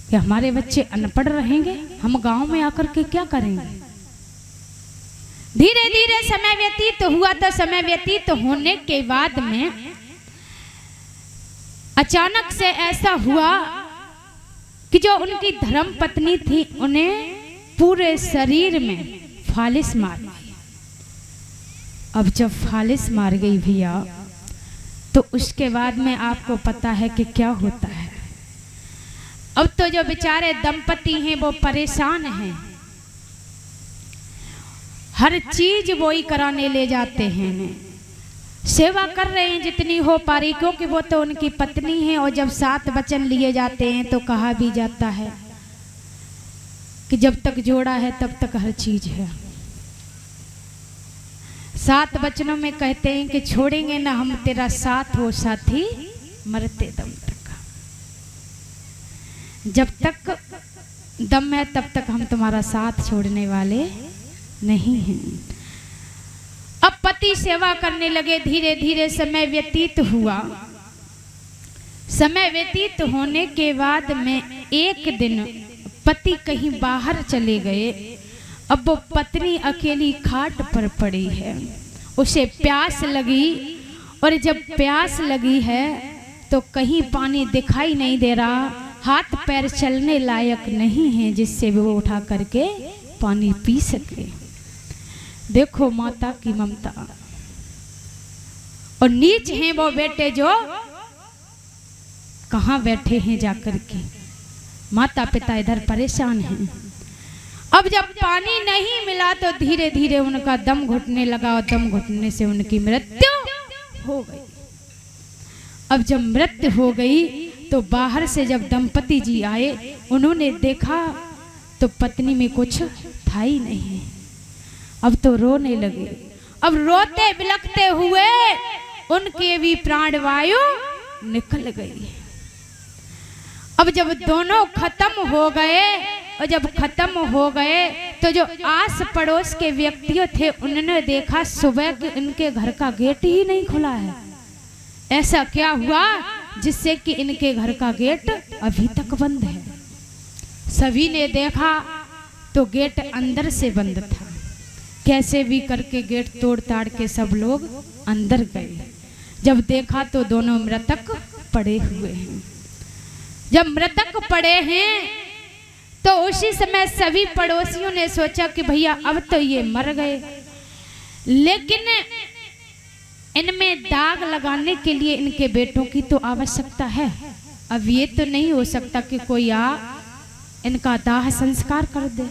कि हमारे बच्चे अनपढ़ रहेंगे, हम गांव में आकर के क्या करेंगे। धीरे धीरे समय व्यतीत हुआ, तो समय व्यतीत होने के बाद में अचानक से ऐसा हुआ कि जो उनकी धर्म पत्नी थी उन्हें पूरे शरीर में फालिस मार गई। अब जब फालिस मार गई भैया तो उसके बाद में आपको पता है कि क्या होता है। अब तो जो बेचारे दंपति हैं वो परेशान हैं, हर चीज वो ही कराने ले जाते हैं, सेवा कर रहे हैं जितनी हो पा रही, क्योंकि वो तो उनकी पत्नी है। और जब 7 वचन लिए जाते हैं तो कहा भी जाता है कि जब तक जोड़ा है तब तक हर चीज है। 7 वचनों में कहते हैं कि छोड़ेंगे ना हम तेरा साथ हो साथी मरते दम तक। जब तक दम है तब तक हम तुम्हारा साथ छोड़ने वाले नहीं हैं। अब पति सेवा करने लगे, धीरे धीरे समय व्यतीत हुआ। समय व्यतीत होने के बाद में एक दिन पति कहीं बाहर चले गए। अब वो पत्नी अकेली खाट पर पड़ी है, उसे प्यास लगी, और जब प्यास लगी है तो कहीं पानी दिखाई नहीं दे रहा, हाथ पैर चलने लायक नहीं है जिससे वो उठा करके पानी पी सके। देखो माता की ममता। और नीच हैं वो बेटे जो कहाँ बैठे हैं जाकर के, माता पिता इधर परेशान हैं। अब जब पानी नहीं मिला तो धीरे धीरे उनका दम घुटने लगा, और दम घुटने से उनकी मृत्यु हो गई। अब जब मृत्यु हो गई तो बाहर से जब दंपति जी आए, उन्होंने देखा तो पत्नी में कुछ था ही नहीं। अब तो रोने लगे। अब रोते बिलखते हुए उनके भी प्राण वायु निकल गई। अब जब दोनों खत्म हो गए, और जब खत्म हो गए तो जो आस पड़ोस के व्यक्ति थे उन्होंने देखा सुबह के इनके घर का गेट ही नहीं खुला है। ऐसा क्या हुआ? जिससे कि इनके घर का गेट अभी तक बंद है। सभी ने देखा तो गेट अंदर से बंद था। कैसे भी करके गेट तोड़ ताड़ के सब लोग अंदर गए। जब देखा तो दोनों मृतक पड़े हुए हैं। जब मृतक पड़े हैं तो उसी समय सभी पड़ोसियों ने सोचा कि भैया अब तो ये मर गए, लेकिन इनमें दाग लगाने के लिए इनके बेटों की तो आवश्यकता है। अब ये तो नहीं हो सकता कि कोई आ इनका दाह संस्कार कर दे।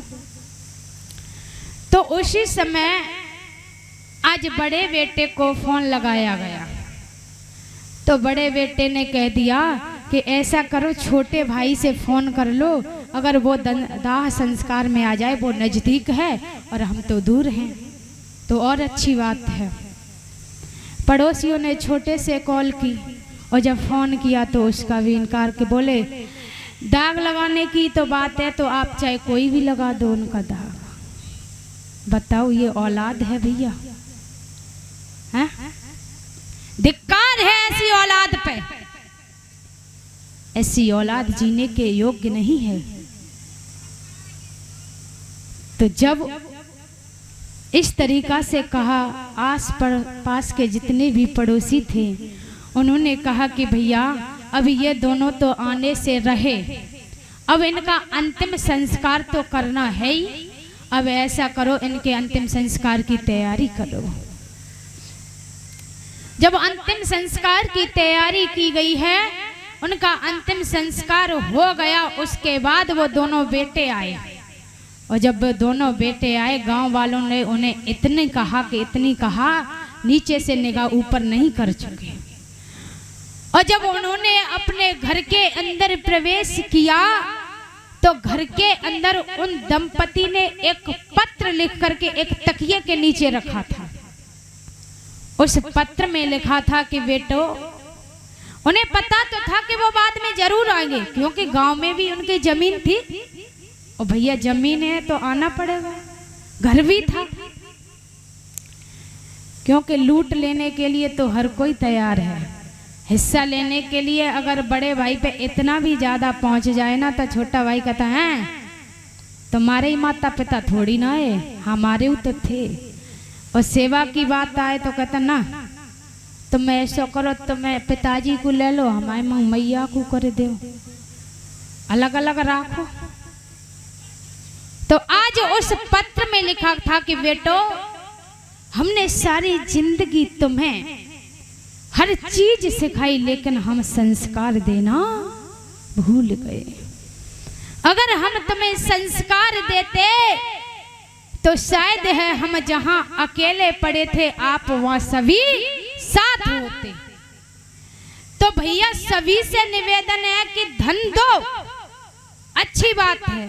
तो उसी समय आज बड़े बेटे को फोन लगाया गया। तो बड़े बेटे ने कह दिया कि ऐसा करो, छोटे भाई से फोन कर लो, अगर वो दाह संस्कार में आ जाए, वो नज़दीक है और हम तो दूर हैं, तो और अच्छी बात है। पड़ोसियों ने छोटे से कॉल की और जब फ़ोन किया तो उसका भी इनकार के बोले दाग लगाने की तो बात है तो आप चाहे कोई भी लगा दो उनका दाग। बताओ ये औलाद है भैया, हैं? धिक्कार है ऐसी औलाद पे। ऐसी औलाद जीने के योग्य नहीं है। तो जब इस तरीका से कहा, आस पास के जितने भी पड़ोसी थे उन्होंने कहा कि भैया अब ये दोनों तो आने से रहे, अब इनका अंतिम संस्कार तो करना है ही। अब ऐसा करो, इनके अंतिम संस्कार की तैयारी करो। जब अंतिम संस्कार की तैयारी की गई है, उनका अंतिम संस्कार हो गया, उसके बाद वो दोनों बेटे आए। और जब दोनों बेटे आए, गांव वालों ने उन्हें इतनी कहा नीचे से निगाह ऊपर नहीं कर चुके। और जब उन्होंने अपने घर के अंदर प्रवेश किया तो घर के अंदर उन दंपति ने एक पत्र लिख करके एक तकिए के नीचे रखा था। उस पत्र में लिखा था कि बेटो, उन्हें पता तो था कि वो बाद में जरूर आएंगे, क्योंकि गांव में भी उनकी जमीन थी और भैया जमीन है तो आना पड़ेगा, घर भी था, क्योंकि लूट लेने के लिए तो हर कोई तैयार है। हिस्सा लेने के लिए अगर बड़े भाई पे इतना भी ज्यादा पहुंच जाए ना तो छोटा भाई कहता है तुम्हारे ही माता पिता थोड़ी ना है, हमारे तो थे। और सेवा की बात आए तो कहता ना तुम ऐसा करो, तुम्हें पिताजी को ले लो, हमारे मैया को कर दो, अलग अलग रखो। तो आज उस पत्र में लिखा था कि बेटो, हमने सारी जिंदगी तुम्हें हर चीज सिखाई, लेकिन हम संस्कार देना भूल गए। अगर हम तुम्हें संस्कार देते तो शायद है हम जहां अकेले पड़े थे आप वहां सभी साथ होते। तो भैया सभी से निवेदन है कि धन दो, अच्छी बात है,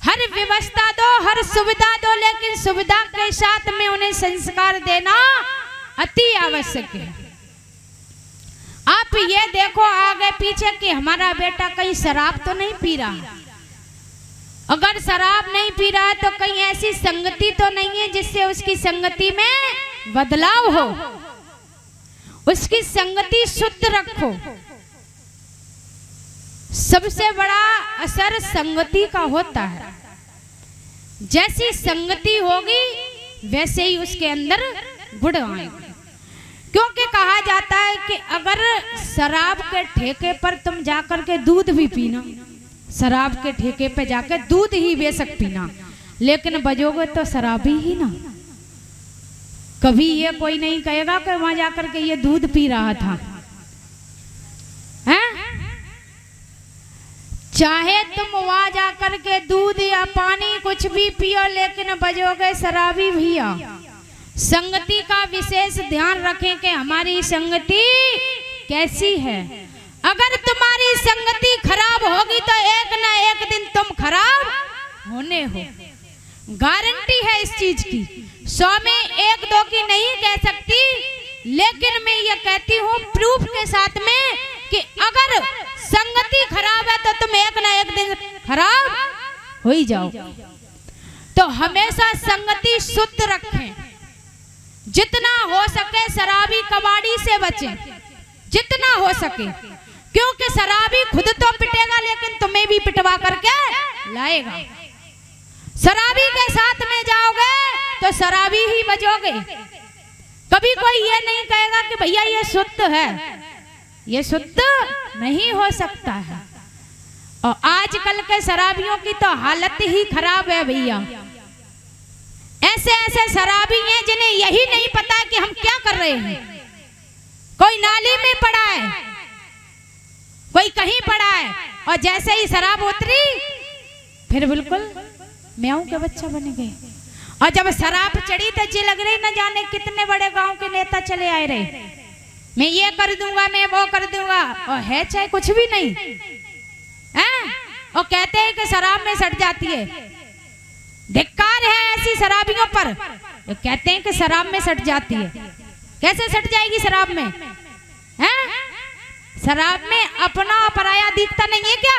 हर व्यवस्था दो, हर सुविधा दो, लेकिन सुविधा के साथ में उन्हें संस्कार देना अति आवश्यक है। आप ये देखो आगे पीछे कि हमारा बेटा कहीं शराब तो नहीं पी रहा। अगर शराब नहीं पी रहा है तो कहीं ऐसी संगति तो नहीं है जिससे उसकी संगति में बदलाव हो। उसकी संगति शुद्ध रखो। सबसे बड़ा असर संगति का होता है। जैसी संगति होगी वैसे ही उसके अंदर गुण आएंगे। क्योंकि कहा जाता है कि अगर शराब के ठेके पर तुम जाकर के दूध भी पीना, शराब के ठेके पे जाकर दूध ही बेशक पीना, लेकिन बजोगे तो शराबी ही ना। कभी ये कोई नहीं कहेगा कि वहां जाकर के ये दूध पी रहा था, हैं? चाहे तुम वहां जाकर के दूध या पानी कुछ भी पियो, लेकिन बजोगे शराबी भैया। संगति का विशेष ध्यान रखें कि हमारी संगति कैसी है। अगर तुम्हारी संगति खराब होगी तो एक ना एक दिन तुम खराब होने हो, गारंटी है इस चीज की। 100 में 1-2 की नहीं कह सकती, लेकिन मैं ये कहती हूँ प्रूफ के साथ में कि अगर संगति खराब है तो तुम एक ना एक दिन खराब हो ही जाओ। तो हमेशा संगति शुद्ध रखें। जितना हो सके शराबी कबाड़ी से बचें, जितना हो सके। क्योंकि शराबी खुद तो पिटेगा लेकिन तुम्हें भी पिटवा करके लाएगा। शराबी के साथ में जाओगे तो शराबी ही बजोगे। कभी कोई ये नहीं कहेगा कि भैया ये शुद्ध है, ये शुद्ध नहीं हो सकता है। और आजकल के शराबियों की तो हालत ही खराब है भैया। ऐसे ऐसे शराबी हैं जिन्हें यही नहीं पता कि हम क्या कर रहे हैं। कोई नाली में पड़ा है, कोई कहीं पड़ा है, और जैसे ही शराब उतरी फिर बिल्कुल म्याऊं के बच्चा बन गए। और जब शराब चढ़ी तो जी लग रही न जाने कितने बड़े गांव के नेता चले आए रहे, मैं ये कर दूंगा, मैं वो कर दूंगा, और है चाहे कुछ भी नहीं है। और कहते हैं कि शराब में सट जाती है। धिक्कार है ऐसी शराबियों पर जो कहते हैं कि शराब में सट जाती है। कैसे सट जाएगी शराब में? हैं? शराब में अपना पराया दिखता नहीं है क्या?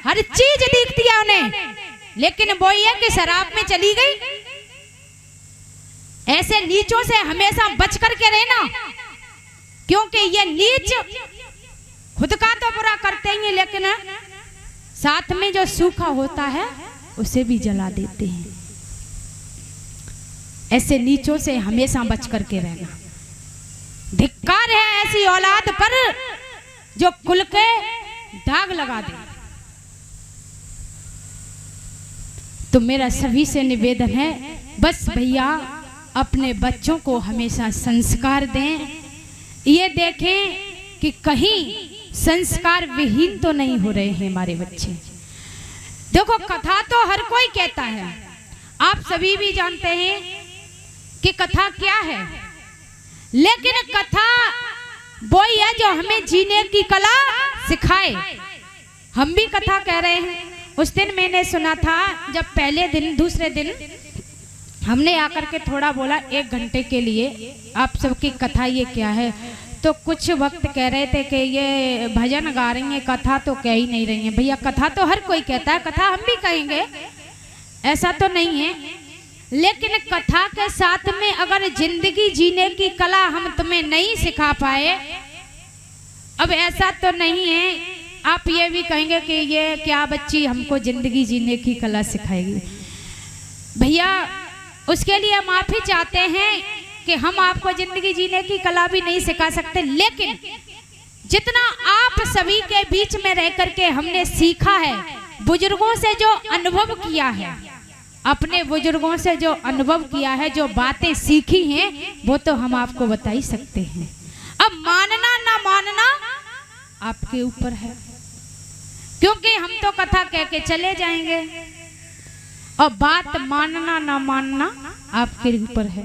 हर चीज दिखती है उन्हें, लेकिन वो ये कि शराब में चली गई। ऐसे नीचों से हमेशा बच करके रहना, क्योंकि ये नीच खुद का तो बुरा करते हैं लेकिन साथ में जो सूखा होता है उसे भी जला देते हैं। ऐसे नीचों से हमेशा बच करके रहना। धिक्कार है ऐसी औलाद पर जो कुल के दाग लगा दे। तो मेरा सभी से निवेदन है, बस भैया अपने बच्चों को हमेशा संस्कार दें। ये देखें कि कहीं संस्कार विहीन तो नहीं हो रहे हैं हमारे बच्चे। देखो कथा तो हर कोई कहता है, आप सभी भी जानते हैं कि कथा क्या है, लेकिन कथा वो है जो हमें जीने की कला सिखाए। हम भी कथा कह रहे हैं। उस दिन मैंने सुना था, जब पहले दिन दूसरे दिन हमने आकर के थोड़ा बोला 1 घंटे के लिए आप सबकी कथा ये क्या है, तो कुछ वक्त कह रहे थे कि ये भजन गा रही हैं, कथा तो कह ही नहीं रही हैं। भैया कथा तो हर कोई कहता है, कथा हम भी कहेंगे, ऐसा तो नहीं है, लेकिन कथा के साथ में अगर जिंदगी जीने की कला हम तुम्हें नहीं सिखा पाए, अब ऐसा तो नहीं है आप ये भी कहेंगे कि ये क्या बच्ची हमको जिंदगी जीने की कला सिखाएगी। भैया उसके लिए माफी चाहते हैं कि हम आपको जिंदगी जीने की कला भी नहीं सिखा सकते, लेकिन जितना आप सभी के बीच में रह करके हमने सीखा है, बुजुर्गों से जो अनुभव किया है, अपने बुजुर्गों से जो अनुभव किया है, जो बातें सीखी हैं, वो तो हम आपको बता ही सकते हैं। अब मानना ना मानना आपके ऊपर है, क्योंकि हम तो कथा कह के चले जाएंगे और बात मानना ना मानना आपके ऊपर है।